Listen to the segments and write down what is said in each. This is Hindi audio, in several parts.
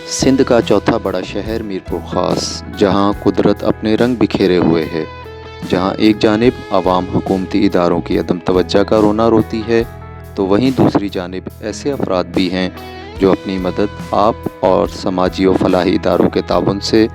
सिंध का चौथा बड़ा शहर मीरपुर ख़ास, जहां कुदरत अपने रंग बिखेरे हुए है, जहां एक जानिब आवाम हुकूमती इदारों की अदम तवज्जो का रोना रोती है, तो वहीं दूसरी जानिब ऐसे अफराद भी हैं जो अपनी मदद आप और समाजी व फलाही इदारों के ताउन से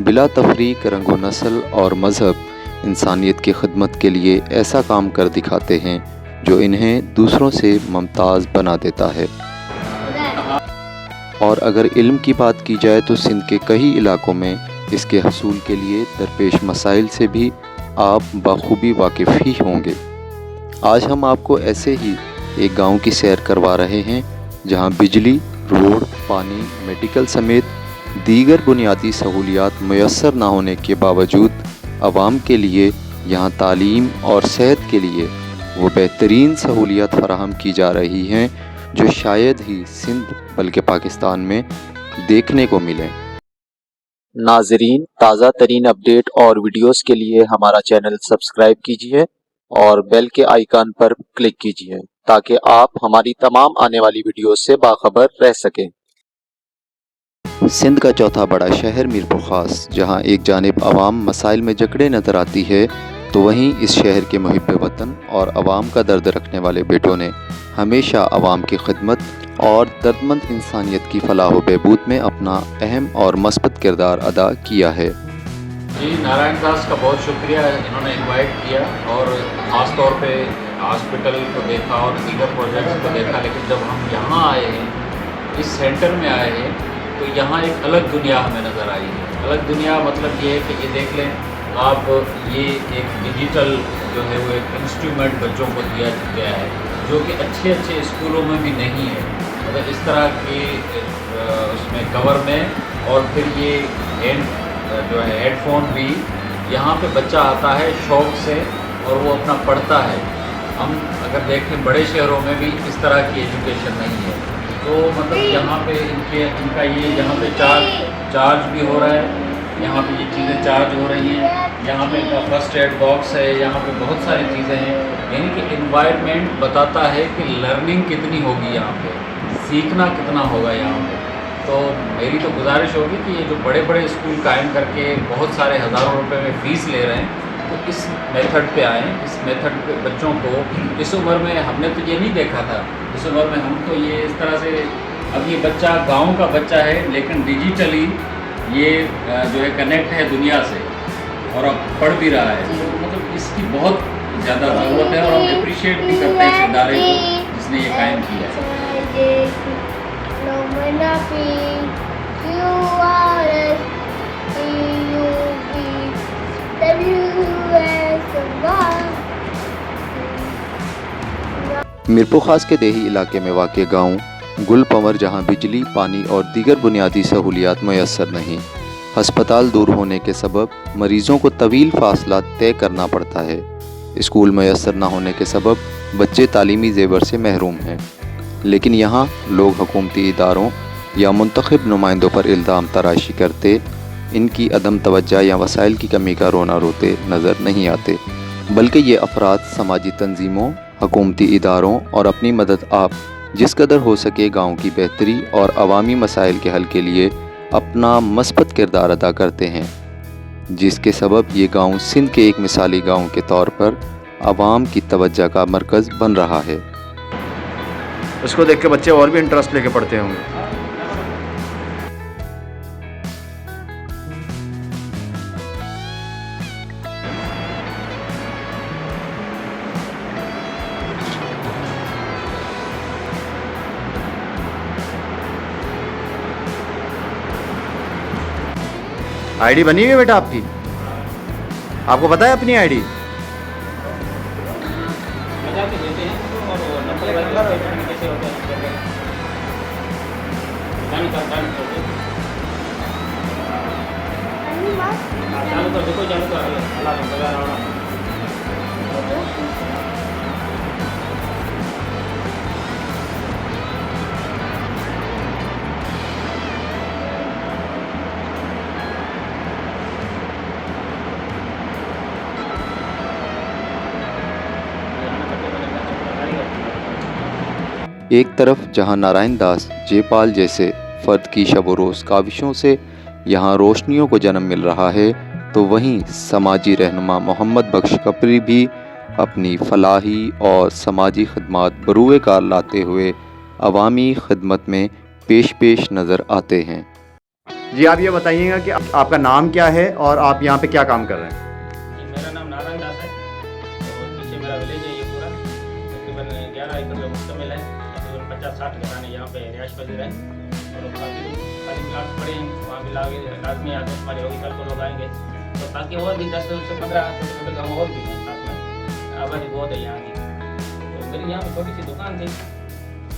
बिला तफरीक रंग व नस्ल और मज़हब इंसानियत की खिदमत के लिए ऐसा काम कर दिखाते हैं जो इन्हें दूसरों से मुमताज़ बना देता है। और अगर इल्म की बात की जाए तो सिंध के कई इलाकों में इसके हसूल के लिए दरपेश मसाइल से भी आप बखूबी वाकिफ़ ही होंगे। आज हम आपको ऐसे ही एक गांव की सैर करवा रहे हैं जहां बिजली, रोड, पानी, मेडिकल समेत दीगर बुनियादी सहूलियात मुयस्सर ना होने के बावजूद आवाम के लिए यहां तालीम और सेहत के लिए वो बेहतरीन सहूलियात फराहम की जा रही हैं जो शायद ही सिंध बल्कि पाकिस्तान में देखने को मिलें। नाजरीन, ताज़ा तरीन अपडेट और वीडियोस के लिए हमारा चैनल सब्सक्राइब कीजिए और बेल के आइकन पर क्लिक कीजिए ताकि आप हमारी तमाम आने वाली वीडियोस से बाखबर रह सकें। सिंध का चौथा बड़ा शहर मीरपुर ख़ास, जहां एक जानिब आवाम मसाइल में जकड़े नज़र आती है, तो वहीं इस शहर के मुहिब वतन और आवाम का दर्द रखने वाले बेटों ने हमेशा आवाम की खिदमत और दर्दमंद इंसानियत की फलाह व बहबूद में अपना अहम और मस्बत किरदार अदा किया है। जी, नारायण दास का बहुत शुक्रिया, इन्होंने इनवाइट किया और ख़ास तौर पे हॉस्पिटल को देखा और दीगर प्रोजेक्ट्स को देखा। लेकिन जब हम यहाँ आए हैं, इस सेंटर में आए हैं, तो यहाँ एक अलग दुनिया हमें नज़र आई है। अलग दुनिया मतलब ये है कि ये देख लें आप, ये एक डिजिटल जो है वो एक इंस्ट्रूमेंट बच्चों को दिया गया है जो कि अच्छे अच्छे स्कूलों में भी नहीं है। मतलब इस तरह की उसमें कवर में, और फिर ये जो है हेडफोन भी, यहाँ पे बच्चा आता है शौक़ से और वो अपना पढ़ता है। हम अगर देखें बड़े शहरों में भी इस तरह की एजुकेशन नहीं है, तो मतलब यहाँ पे इनका ये यहाँ पे चार्ज भी हो रहा है, यहाँ पे ये चीज़ें चार्ज हो रही हैं, यहाँ पे इनका फर्स्ट एड बॉक्स है, यहाँ पे बहुत सारी चीज़ें हैं। यानी कि इन्वायरमेंट बताता है कि लर्निंग कितनी होगी यहाँ पे, सीखना कितना होगा यहाँ पे। तो मेरी तो गुजारिश होगी कि ये जो बड़े बड़े स्कूल कायम करके बहुत सारे हज़ारों रुपए में फ़ीस ले रहे हैं, तो इस मेथड पे आएँ। इस मेथड पे बच्चों को इस उम्र में, हमने तो ये नहीं देखा था, इस उम्र में हम तो ये इस तरह से, अब ये बच्चा गाँव का बच्चा है लेकिन डिजिटली ये जो है कनेक्ट है दुनिया से और अब पढ़ भी रहा है। तो मतलब इसकी बहुत ज़्यादा ज़रूरत है और हम अप्रिशिएट भी करते हैं इस इदारे को जिसने ये कायम किया है। मीरपुर ख़ास के देही इलाके में वाक़ गाँव गुलपंवर, जहाँ बिजली, पानी और दीगर बुनियादी सहूलियात मुयस्सर नहीं, हस्पताल दूर होने के सबब मरीज़ों को तवील फासला तय करना पड़ता है, स्कूल मुयस्सर न होने के सबब बच्चे तालीमी ज़ेवर से महरूम हैं। लेकिन यहाँ लोग हुकूमती इदारों या मुंतखब नुमाइंदों पर इल्ज़ाम तराशी करते इनकी अदम तवज्जो या वसाइल की कमी का रोना रोते नज़र नहीं आते, बल्कि ये अफराद समाजी तंजीमों, हुकूमती इदारों और अपनी मदद आप जिस कदर हो सके गाँव की बेहतरी और अवामी मसाइल के हल के लिए अपना मस्बत किरदार अदा करते हैं, जिसके सबब ये गाँव सिंध के एक मिसाली गाँव के तौर पर आवाम की तवज्जो का मरकज़ बन रहा है। इसको देख के बच्चे और भी इंटरेस्ट लेके पढ़ते होंगे। आईडी बनी हुई है बेटा आपकी? आपको पता है अपनी आईडी? एक तरफ जहां नारायण दास, जयपाल जैसे फ़र्द की शब व रोज़ काविशों से यहाँ रोशनियों को जन्म मिल रहा है, तो वहीं समाजी रहनुमा मोहम्मद बख्श कपरी भी अपनी फलाही और समाजी खदमात बरूए कार लाते हुए अवामी खिदमत में पेश नज़र आते हैं। जी आप ये बताइएगा कि आपका नाम क्या है और आप यहाँ पे क्या काम कर रहे हैं? जी मेरा नाम नारायण दास है और पीछे मेरा विलेज है ये पूरा तकरीबन 11 एकड़ का मुश्तमिल है। तकरीबन 50-60 घराने यहाँ पे रिहाइश पजीर हैं और काफ़ी खाली प्लाट्स पड़े हैं, वहाँ भी लाजमी आदत हमारी होगी, कल को लोग आएंगे। तो बाकी और भी 10 से 15 छोटे-छोटे गाँव और भी हैं साथ में, आबादी बहुत है यहाँ की। तो मेरी यहाँ पर छोटी सी दुकान थी,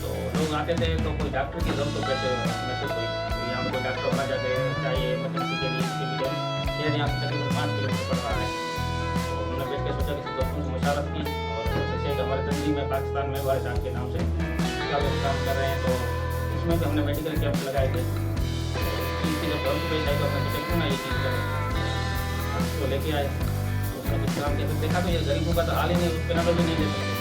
तो लोग आते थे तो कोई डॉक्टर की जरूरत महसूस हुई, यहाँ पर कोई डॉक्टर होना चाहिए इमरजेंसी के लिए, इसके लिए शहर यहाँ से तकरीबन 5 किलोमीटर पड़ रहा है। तो उन्होंने बैठ के सोचा किसी दोस्तों से मुशावरत की और जैसे हमारे तंजीम में पाकिस्तान में वारिस के नाम से काफ़ी काम कर रहे हैं, तो इसमें भी हमने मेडिकल कैंप लगाए थे। चीज़ की जब जरूरत पेश आई तो हमने सोचा क्यों ना ये चीज़ करें, तो लेके आए। तो उसमें कुछ काम किया, देखा तो ये गरीबों का तो हाल ही नहीं, उस पर भी नहीं दे सकते।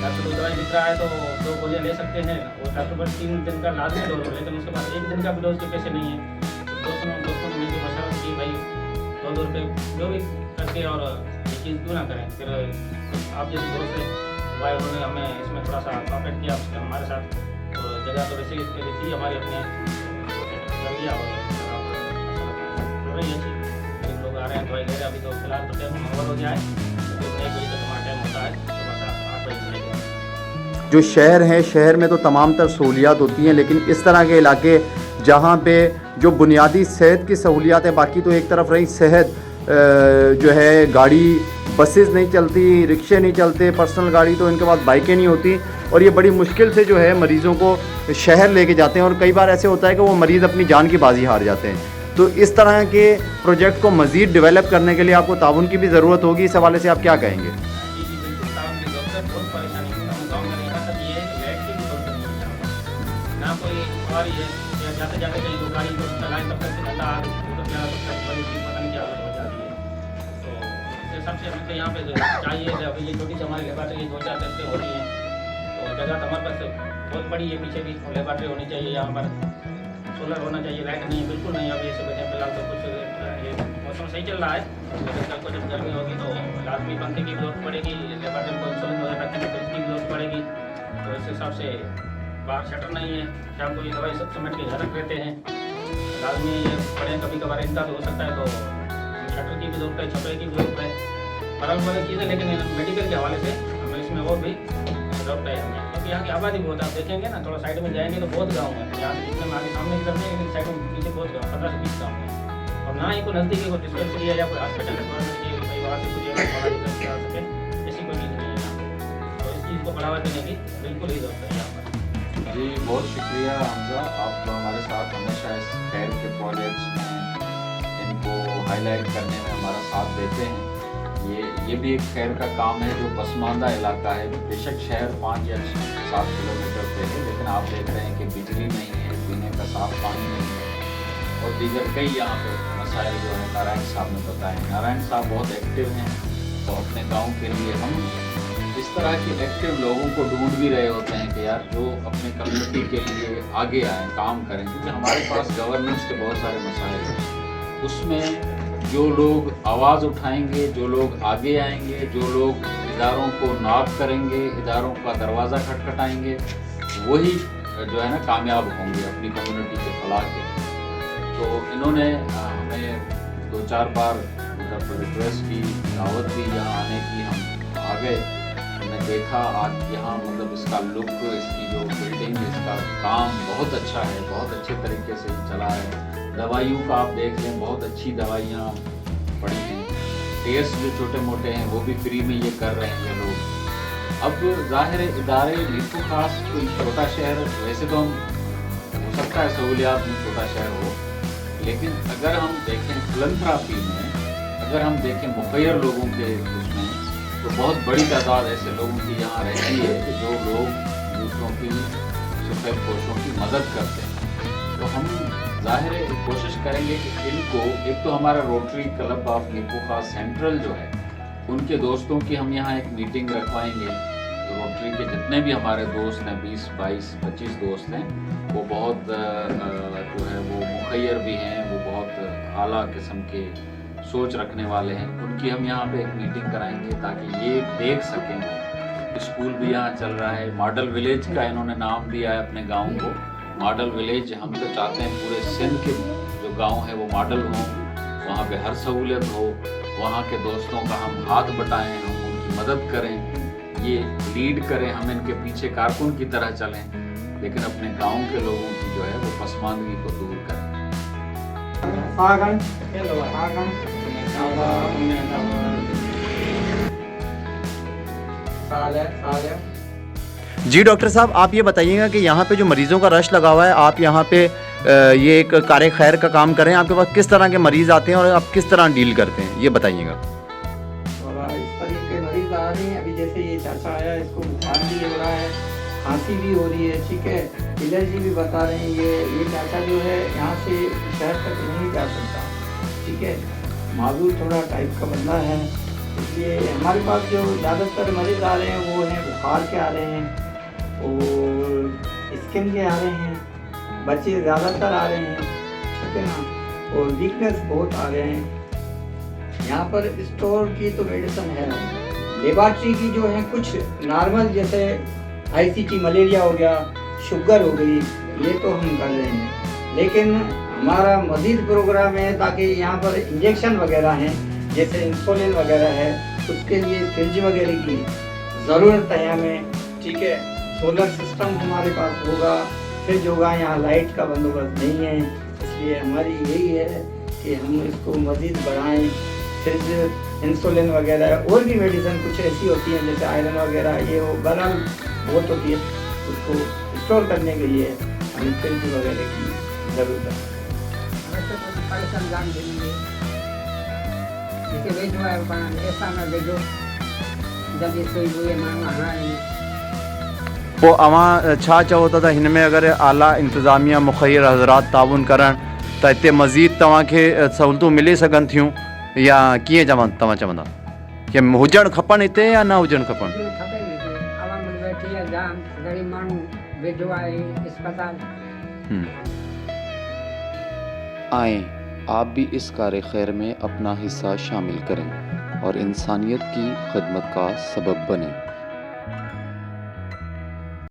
डॉक्टर कोई दवाई लिख रहा है तो 2 गोलियाँ ले सकते हैं, वो डॉक्टर पर 3 दिन का लाजमी डोज, लेकिन उसके बाद 1 दिन का भी डोज के पैसे नहीं है। तो दोस्तों ने मिलकर मशवरा की भाई 2 रुपये जो भी करके और ये चीज़ क्यों ना करें। फिर आप जैसे भरोसे भाई उन्होंने हमें इसमें थोड़ा सा कॉपरेट किया हमारे साथ, तो जगह तो वैसे थी हमारी अपने कर दिया और रही है चीज़। गरीब लोग आ रहे हैं, दवाई ले रहे हैं। अभी तो फिलहाल तो टाइम ओवर हो गया है, तो 1 बजे तक हमारा टाइम होता है, सुबह 8 बजे से लेकर। जो शहर है, शहर में तो तमाम तर सहूलियात होती हैं, लेकिन इस तरह के इलाके जहाँ पे जो बुनियादी सेहत की सहूलियात हैं, बाकी तो एक तरफ रही सेहत जो है, गाड़ी बसेस नहीं चलती, रिक्शे नहीं चलते, पर्सनल गाड़ी तो इनके पास बाइकें नहीं होती, और ये बड़ी मुश्किल से जो है मरीज़ों को शहर लेके जाते हैं, और कई बार ऐसे होता है कि वो मरीज़ अपनी जान की बाजी हार जाते हैं। तो इस तरह के प्रोजेक्ट को मज़ीद डेवलप करने के लिए आपको ताउन की भी ज़रूरत होगी, इस हवाले से आप क्या कहेंगे? जी बिल्कुल, ताउन की ज़रूरत है, बहुत परेशानी है गाँव में। यहाँ तक ये है कि लाइट की भी ज़रूरत नहीं है यहाँ पर, ना कोई सवारी है, या जाते जाते कहीं तो गाड़ी को चलाएं तब तक ठंडा आ गया तब तक बड़ी पता नहीं क्या हालत हो जाती है। तो इससे सबसे हमें तो यहाँ पे चाहिए, अभी ये छोटी सी हमारी लेबॉर्ट्री 2-4 घंटे हो रही है, तो जगह तो हमारे पास बहुत बड़ी है, पीछे भी लेबॉर्ट्री होनी चाहिए, यहाँ पर सोलर होना चाहिए, लाइट नहीं है बिल्कुल नहीं। अभी ऐसे बैठे फिलहाल तो कुछ ये मौसम सही चल रहा है, लेकिन कल को जब गर्मी होगी तो लाजमी पंखे की जरूरत पड़ेगी, लेबॉर्ट्री को इंसोलेंस वगैरह रखने में फ्रिज की जरूरत पड़ेगी। तो इस हिसाब से बाहर शटर नहीं है, शाम को ये दवाई सब समेट के घर रख लेते हैं, लाजमी ये पड़े कभी कभार इंतजार हो सकता है, तो शटर की भी जरूरत है, छपरे की भी जरूरत है, फरक वाली चीज़ें। लेकिन मेडिकल के हवाले से हमें इसमें और भी जरूरत है हमें, क्योंकि यहाँ की आबादी बहुत है। आप देखेंगे ना, थोड़ा साइड में जाएंगे तो बहुत गाँव है, यहाँ से जितने आगे सामने की तरफ नहीं, लेकिन साइड में पीछे बहुत गाँव, 15 से 20 गाँव है, और ना ही कोई नज़दीकी कोई डिस्पेंसरी है या कोई हॉस्पिटल है भाई वहाँ से कुछ आ सके, ऐसी कोई चीज़ नहीं है यहाँ पर। तो इस चीज़ को बढ़ावा देने की बिल्कुल ही जरूरत है यहाँ पर। जी बहुत शुक्रिया हमजा, आप हमारे साथ हमेशा इस खैर के प्रोजेक्ट्स में इनको हाईलाइट करने में हमारा साथ देते हैं। ये भी एक खैर का काम है जो पसमानदा इलाका है। बेशक शहर 5 या 7 किलोमीटर पे है, लेकिन आप देख रहे हैं कि बिजली नहीं है, पीने का साफ पानी नहीं है, और दीगर कई यहाँ पे मसाइल जो है नारायण साहब ने बताए। नारायण साहब बहुत एक्टिव हैं, तो अपने गाँव के लिए हम इस तरह के एक्टिव लोगों को ढूंढ भी रहे होते हैं कि यार जो अपने कम्युनिटी के लिए आगे आएँ, काम करें, क्योंकि हमारे पास गवर्नेंस के बहुत सारे मसाइल हैं। उसमें जो लोग आवाज़ उठाएंगे, जो लोग आगे आएंगे, जो लोग इदारों को नॉक करेंगे, इदारों का दरवाज़ा खटखटाएंगे, वही जो है ना कामयाब होंगे अपनी कम्युनिटी के फलाह के। तो इन्होंने हमें 2-4 बार मतलब रिक्वेस्ट की, दावत दी यहाँ आने की, हम आ गए। हमने देखा आज यहाँ मतलब इसका लुक, इसकी जो बिल्डिंग, इसका काम बहुत अच्छा है, बहुत अच्छे तरीके से चला है। दवाइयों का आप देख लें, बहुत अच्छी दवाइयाँ पड़ी हैं, टेस्ट जो छोटे मोटे हैं वो भी फ्री में ये कर रहे हैं ये लोग। अब ज़ाहिर इदारे मीरपुर खास कोई छोटा शहर, वैसे तो हम हो सकता है सहूलियात में छोटा शहर हो, लेकिन अगर हम देखें फिलंथ्रापी में, अगर हम देखें मुखैर लोगों के उसमें, तो बहुत बड़ी तादाद ऐसे लोगों की यहाँ रहती है कि जो लोग दूसरों की सफ़ेद पोशों की मदद करते हैं। तो हम ज़ाहिर कोशिश करेंगे कि इनको, एक तो हमारा रोटरी क्लब ऑफ मीरपुर खास सेंट्रल जो है, उनके दोस्तों की हम यहाँ एक मीटिंग रखवाएंगे, रोटरी इंडस्ट्री के जितने भी हमारे दोस्त हैं, 20, 22, 25 दोस्त हैं, वो बहुत जो है वो मुखैर भी हैं, वो बहुत आला किस्म के सोच रखने वाले हैं। उनकी हम यहाँ पे एक मीटिंग कराएंगे ताकि ये देख सकें। स्कूल भी यहाँ चल रहा है, मॉडल विलेज का इन्होंने नाम दिया है अपने गांव को, मॉडल विलेज। हम तो चाहते हैं पूरे सिंध के जो गांव है वो मॉडल हों, वहाँ पे हर सहूलियत हो, वहाँ के दोस्तों का हम हाथ बटाएं, हम उनकी मदद करें, ये लीड करें, हम इनके पीछे कारकुन की तरह चलें, लेकिन अपने गांव के लोगों की जो है वो पसमानदगी को दूर करें। जी डॉक्टर साहब, आप ये बताइएगा कि यहाँ पे जो मरीज़ों का रश लगा हुआ है, आप यहाँ पे ये एक कार्य खैर का काम कर रहे हैं, आपके पास किस तरह के मरीज़ आते हैं और आप किस तरह डील करते हैं, ये बताइएगा। इस तरीके के मरीज आ रहे हैं। अभी जैसे ये चाचा आया, इसको बुखार भी हो रहा है, खांसी भी हो रही है, ठीक है, एलर्जी भी बता रहे हैं। ये चाचा जो है यहाँ से शहर तक नहीं जा सकता, ठीक है, माजूर थोड़ा टाइप का बंदा है। इसलिए हमारे पास जो ज़्यादातर मरीज आ रहे हैं वो हैं बुखार के आ रहे हैं और स्किन के आ रहे हैं, बच्चे ज़्यादातर आ रहे हैं, ठीक है ना, और वीकनेस बहुत आ रहे हैं। यहाँ पर स्टोर की तो मेडिसिन है, लेबॉर्ट्री की जो है कुछ नॉर्मल, जैसे ICT मलेरिया हो गया, शुगर हो गई, ये तो हम कर रहे हैं। लेकिन हमारा मज़ीद प्रोग्राम है ताकि यहाँ पर इंजेक्शन वगैरह हैं, जैसे इंसुलिन वगैरह है, उसके लिए फ्रिज वगैरह की ज़रूरत है हमें, ठीक है। सोलर सिस्टम हमारे पास होगा, फ्रिज होगा, यहाँ लाइट का बंदोबस्त नहीं है। इसलिए हमारी यही है कि हम इसको मज़ीद बढ़ाएं। फ्रिज, इंसुलिन वगैरह और भी मेडिसिन कुछ ऐसी होती हैं जैसे आयरन वगैरह, ये वो बरल बहुत होती है, उसको स्टोर करने के लिए हमें फ्रिज वगैरह की ज़रूरत है। पोइ अवां छा चओ था त हिन में अगरि आला इंतिज़ामिया मुखैर हज़रात ताउन करण त हिते मज़ीद तव्हांखे सहूलियतूं मिली सघनि थियूं, या कीअं तव्हां चवंदा कि हुजणु खपनि हिते या न हुजणु खपनि? आएं, आप भी इस कार्य खैर में अपना हिस्सा शामिल करें और इंसानियत की खिदमत का सबब बनें।